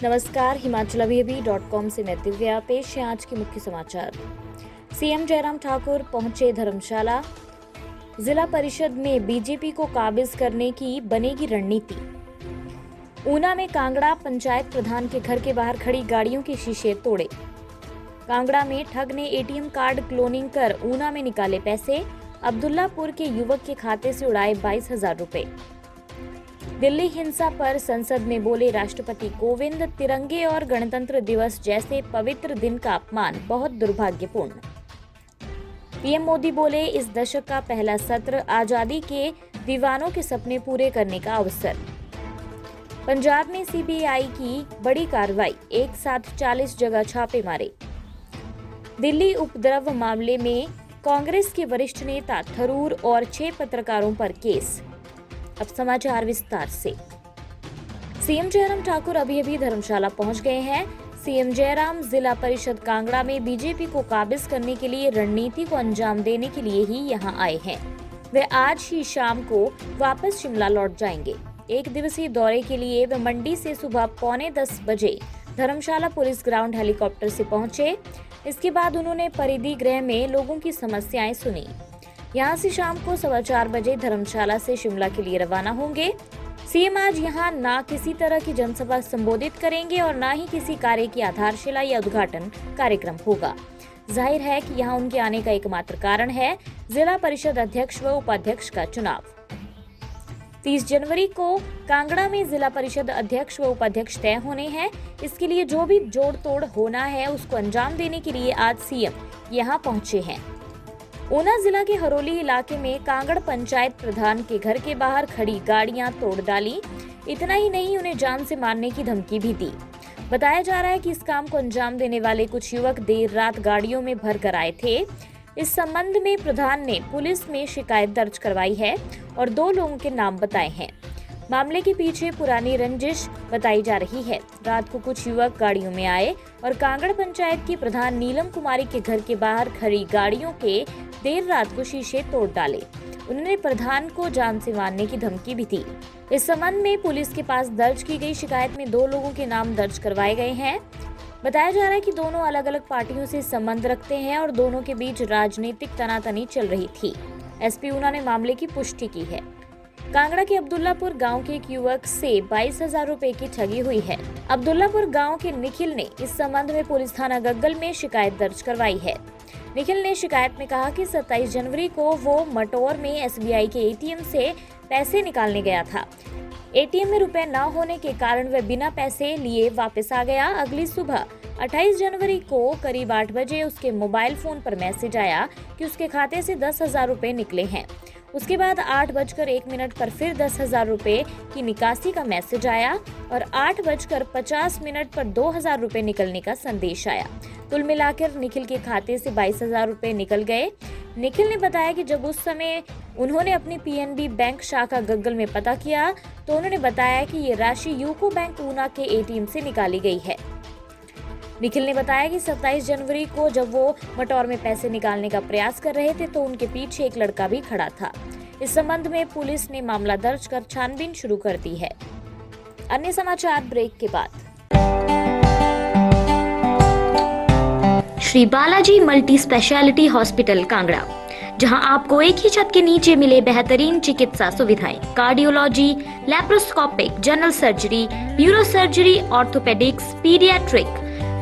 नमस्कार, himachalavibhi.com से मैं दिव्या। पेश है आज के मुख्य समाचार। सीएम जयराम ठाकुर पहुंचे धर्मशाला। जिला परिषद में बीजेपी को काबिज करने की बनेगी रणनीति। ऊना में कांगड़ा पंचायत प्रधान के घर के बाहर खड़ी गाड़ियों के शीशे तोड़े। कांगड़ा में ठग ने एटीएम कार्ड क्लोनिंग कर ऊना में निकाले पैसे। अब्दुल्लापुर के युवक के खाते से उड़ाए 22,000 रुपए। दिल्ली हिंसा पर संसद में बोले राष्ट्रपति कोविंद, तिरंगे और गणतंत्र दिवस जैसे पवित्र दिन का अपमान बहुत दुर्भाग्यपूर्ण। पीएम मोदी बोले, इस दशक का पहला सत्र आजादी के दीवानों के सपने पूरे करने का अवसर। पंजाब में सीबीआई की बड़ी कार्रवाई, एक साथ 40 जगह छापे मारे। दिल्ली उपद्रव मामले में कांग्रेस के वरिष्ठ नेता थरूर और 6 पत्रकारों पर केस। अब समाचार विस्तार से। सीएम जयराम ठाकुर अभी धर्मशाला पहुंच गए हैं। सीएम जयराम जिला परिषद कांगड़ा में बीजेपी को काबिज करने के लिए रणनीति को अंजाम देने के लिए ही यहां आए हैं। वे आज ही शाम को वापस शिमला लौट जाएंगे। एक दिवसीय दौरे के लिए वे मंडी से सुबह 9:45 बजे धर्मशाला पुलिस ग्राउंड हेलीकॉप्टर से पहुंचे। इसके बाद उन्होंने परिधि गृह में लोगों की समस्याएं सुनी। यहां से शाम को 4:15 बजे धर्मशाला से शिमला के लिए रवाना होंगे। सीएम आज यहां ना किसी तरह की जनसभा संबोधित करेंगे और ना ही किसी कार्य की आधारशिला या उद्घाटन कार्यक्रम होगा। जाहिर है कि यहां उनके आने का एकमात्र कारण है जिला परिषद अध्यक्ष व उपाध्यक्ष का चुनाव। 30 जनवरी को कांगड़ा में जिला परिषद अध्यक्ष व उपाध्यक्ष तय होने हैं। इसके लिए जो भी जोड़ तोड़ होना है उसको अंजाम देने के लिए आज सीएम यहां पहुंचे हैं। ऊना जिला के हरोली इलाके में कांगड़ पंचायत प्रधान के घर के बाहर खड़ी गाड़ियां तोड़ डाली। इतना ही नहीं, उन्हें जान से मारने की धमकी भी दी। बताया जा रहा है कि इस काम को अंजाम देने वाले कुछ युवक देर रात गाड़ियों में भर कर आए थे। इस संबंध में प्रधान ने पुलिस में शिकायत दर्ज करवाई है और 2 लोगों के नाम बताए हैं। मामले के पीछे पुरानी रंजिश बताई जा रही है। रात को कुछ युवक गाड़ियों में आए और कांगड़ पंचायत की प्रधान नीलम कुमारी के घर के बाहर खड़ी गाड़ियों के देर रात को शीशे तोड़ डाले। उन्होंने प्रधान को जान से मारने की धमकी भी दी। इस संबंध में पुलिस के पास दर्ज की गई शिकायत में 2 लोगों के नाम दर्ज करवाए गए हैं। बताया जा रहा है कि दोनों अलग अलग पार्टियों से संबंध रखते हैं और दोनों के बीच राजनीतिक तनातनी चल रही थी। एसपी ऊना ने मामले की पुष्टि की है। कांगड़ा के अब्दुल्लापुर गांव के एक युवक से 22,000 रुपए की ठगी हुई है। अब्दुल्लापुर गांव के निखिल ने इस संबंध में पुलिस थाना गग्गल में शिकायत दर्ज करवाई है। निखिल ने शिकायत में कहा कि 27 जनवरी को वो मटौर में एसबीआई के एटीएम से पैसे निकालने गया था। एटीएम में रुपए न होने के कारण वह बिना पैसे लिए वापस आ गया। अगली सुबह 28 जनवरी को करीब 8 बजे उसके मोबाइल फोन पर मैसेज आया कि उसके खाते से 10,000 रुपए निकले हैं। उसके बाद 8:01 पर फिर 10,000 रुपए की निकासी का मैसेज आया और 8:50 पर 2,000 रुपए निकलने का संदेश आया। कुल मिलाकर निखिल के खाते से 22,000 रुपए निकल गए। निखिल ने बताया कि जब उस समय उन्होंने अपनी पीएनबी बैंक शाखा गग्गल में पता किया तो उन्होंने बताया कि ये राशि यूको बैंक ऊना के एटीएम से निकाली गई है। निखिल ने बताया कि 27 जनवरी को जब वो मटौर में पैसे निकालने का प्रयास कर रहे थे तो उनके पीछे एक लड़का भी खड़ा था। इस संबंध में पुलिस ने मामला दर्ज कर छानबीन शुरू कर दी है। अन्य समाचार ब्रेक के बाद। Shri Balaji multi speciality hospital Kangra, जहां आपको एक ही छत के नीचे मिले बेहतरीन चिकित्सा सुविधाएं, cardiology, laparoscopic, general surgery, neuro surgery, orthopaedics, paediatric,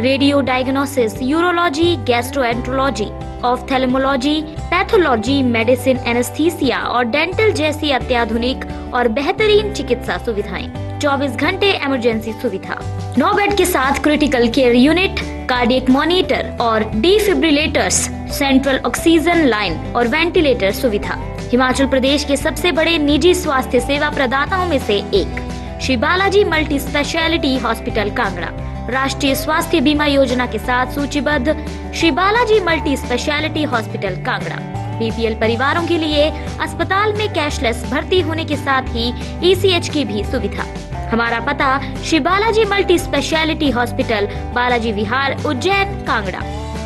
radio diagnosis, urology, gastroenterology, ophthalmology, pathology, medicine, anaesthesia और डेंटल जैसी अत्याधुनिक और बेहतरीन चिकित्सा सुविधाएं, 24 घंटे इमरजेंसी सुविधा, 9 बेड के साथ critical care unit, cardiac monitor और डिफिब्रिलेटर्स, सेंट्रल ऑक्सीजन लाइन और वेंटिलेटर सुविधा। हिमाचल प्रदेश के सबसे बड़े निजी स्वास्थ्य सेवा प्रदाताओं में से एक Shri Balaji multi speciality hospital Kangra राष्ट्रीय स्वास्थ्य बीमा योजना के साथ सूचीबद्ध Shri Balaji multi speciality hospital Kangra BPL परिवारों के लिए अस्पताल में कैशलेस भर्ती होने के साथ ही ईसीएच की भी सुविधा। हमारा पता Shri Balaji multi speciality hospital, Balaji Vihar, Ujjain, Kangra.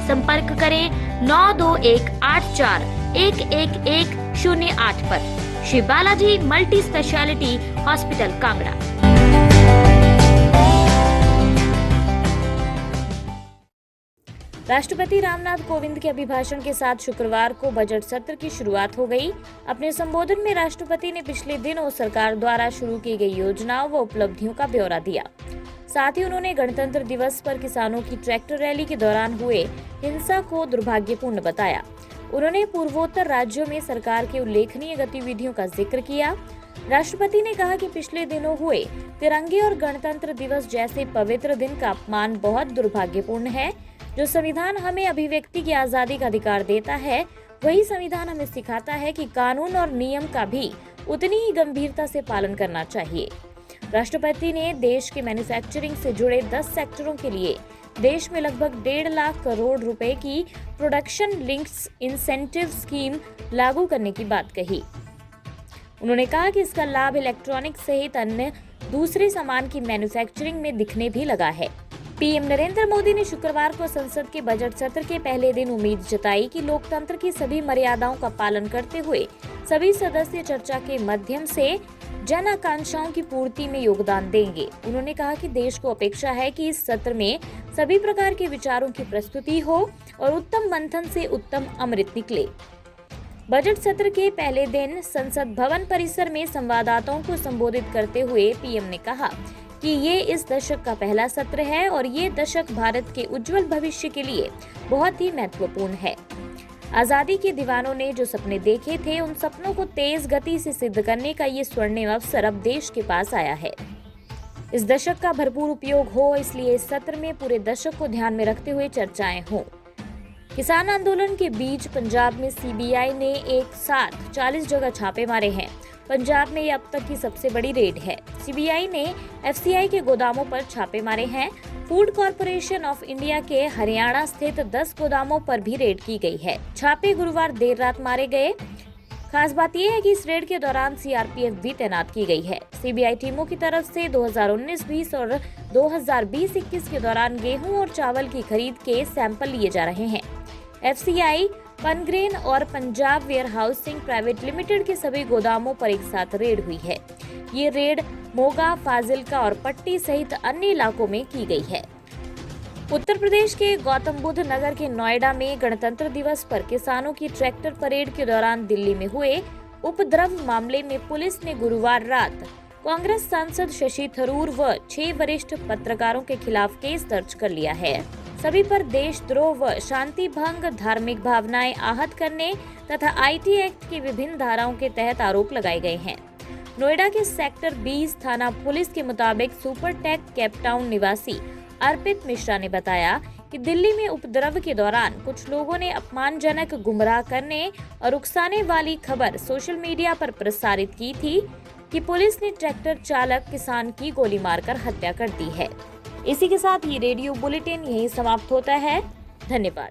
संपर्क करें 9218411108 पर। Shri Balaji multi speciality hospital Kangra. राष्ट्रपति रामनाथ कोविंद के अभिभाषण के साथ शुक्रवार को बजट सत्र की शुरुआत हो गई। अपने संबोधन में राष्ट्रपति ने पिछले दिनों सरकार द्वारा शुरू की गई योजनाओं व उपलब्धियों का ब्यौरा दिया। साथ ही उन्होंने गणतंत्र दिवस पर किसानों की ट्रैक्टर रैली के दौरान हुए हिंसा को दुर्भाग्यपूर्ण बताया। उन्होंने पूर्वोत्तर राज्यों में सरकार की उल्लेखनीय गतिविधियों का जिक्र किया। राष्ट्रपति ने कहा कि पिछले दिनों हुए तिरंगे और गणतंत्र दिवस जैसे पवित्र दिन का अपमान बहुत दुर्भाग्यपूर्ण है। जो संविधान हमें अभिव्यक्ति की आजादी का अधिकार देता है, वही संविधान हमें सिखाता है कि कानून और नियम का भी उतनी ही गंभीरता से पालन करना चाहिए। राष्ट्रपति ने देश के मैन्युफैक्चरिंग से जुड़े 10 सेक्टरों के लिए देश में लगभग 1.5 लाख करोड़ रुपए की प्रोडक्शन लिंक्ड इंसेंटिव स्कीम लागू करने की बात कही। उन्होंने कहा कि इसका लाभ इलेक्ट्रॉनिक्स सहित अन्य दूसरे सामान की मैन्युफैक्चरिंग में दिखने भी लगा है। पीएम नरेंद्र मोदी ने शुक्रवार को संसद के बजट सत्र के पहले दिन उम्मीद जताई कि लोकतंत्र की सभी मर्यादाओं का पालन करते हुए सभी सदस्य चर्चा के माध्यम से जन आकांक्षाओं की पूर्ति में योगदान देंगे। उन्होंने कहा कि देश को अपेक्षा है कि इस सत्र में सभी प्रकार के विचारों की प्रस्तुति हो और उत्तम मंथन से उत्तम अमृत निकले। बजट सत्र के पहले दिन संसद भवन परिसर में संवाददाताओं को संबोधित करते हुए पीएम ने कहा कि ये इस दशक का पहला सत्र है और ये दशक भारत के उज्जवल भविष्य के लिए बहुत ही महत्वपूर्ण है। आजादी के दीवानों ने जो सपने देखे थे, उन सपनों को तेज गति से सिद्ध करने का ये स्वर्णिम अवसर अब देश के पास आया है। इस दशक का भरपूर उपयोग हो, इसलिए इस सत्र में पूरे दशक को ध्यान में रखते हुए चर्चाएं हों। किसान आंदोलन के बीच पंजाब में सीबीआई ने एक साथ 40 जगह छापे मारे हैं। पंजाब में ये अब तक की सबसे बड़ी रेड है। सीबीआई ने एफसीआई के गोदामों पर छापे मारे हैं। फूड कॉर्पोरेशन ऑफ इंडिया के हरियाणा स्थित 10 गोदामों पर भी रेड की गई है। छापे गुरुवार देर रात मारे गए। खास बात यह है कि इस रेड के दौरान सीआरपीएफ भी तैनात की गई है। सीबीआई टीमों की तरफ से 2019-20 और 2020-21 के दौरान गेहूं और चावल की खरीद के सैंपल लिए जा रहे हैं। एफसीआई, पनग्रेन और पंजाब वेयरहाउसिंग प्राइवेट लिमिटेड के सभी गोदामों पर एक साथ रेड हुई है। ये रेड मोगा, फाजिल्का और पट्टी सहित अन्य इलाकों में की गई है। उत्तर प्रदेश के गौतम बुद्ध नगर के नोएडा में गणतंत्र दिवस पर किसानों की ट्रैक्टर परेड के दौरान दिल्ली में हुए उपद्रव मामले में पुलिस ने गुरुवार रात कांग्रेस सांसद शशि थरूर व 6 वरिष्ठ पत्रकारों के खिलाफ केस दर्ज कर लिया है। सभी पर देशद्रोह व शांति भंग, धार्मिक भावनाएं आहत करने तथा आईटी एक्ट की विभिन्न धाराओं के तहत आरोप लगाए गए हैं। नोएडा के सेक्टर 20 थाना पुलिस के मुताबिक सुपरटेक केपटाउन निवासी अर्पित मिश्रा ने बताया कि दिल्ली में उपद्रव के दौरान कुछ लोगों ने अपमानजनक, गुमराह करने और उकसाने वाली खबर सोशल मीडिया पर प्रसारित की थी कि पुलिस ने ट्रैक्टर चालक किसान की गोली मारकर हत्या कर दी है। इसी के साथ ये रेडियो बुलेटिन यहीं समाप्त होता है। धन्यवाद।